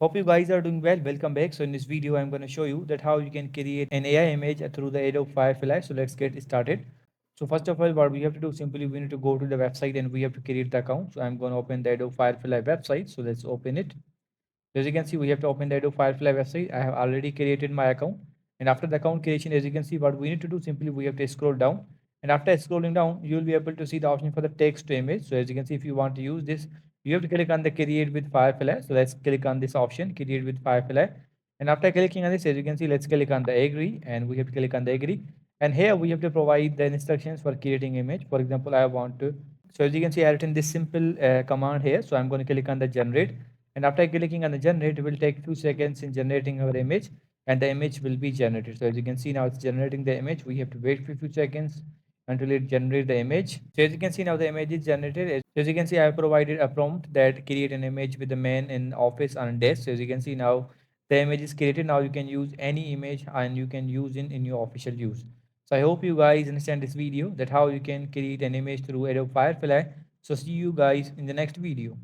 Hope you guys are doing well. Welcome back. So in this video, I'm going to show you that how you can create an AI image through the Adobe Firefly. So let's get started. So first of all, what we have to do simply we need to go to the website and we have to create the account. So I'm going to open the Adobe Firefly website. So let's open it. As you can see, we have to open the Adobe Firefly website. I have already created my account. And after the account creation, as you can see, what we need to do simply we have to scroll down. And after scrolling down, you will be able to see the option for the text to image. So as you can see, if you want to use this, you have to click on the create with Firefly. So let's click on this option, create with Firefly. And after clicking on this, as you can see, let's click on the agree and we have to click on the agree. And here we have to provide the instructions for creating image. For example, I want to, so as you can see, I have written this simple command here. So I'm going to click on the generate. And after clicking on the generate, it will take 2 seconds in generating our image and the image will be generated. So as you can see now it's generating the image. We have to wait for a few seconds until it generates the image. So as you can see now the image is generated. As you can see I have provided a prompt that create an image with the man in office on desk. So as you can see now the image is created. Now you can use any image and you can use in your official use. So I hope you guys understand this video that how you can create an image through Adobe Firefly. So see you guys in the next video.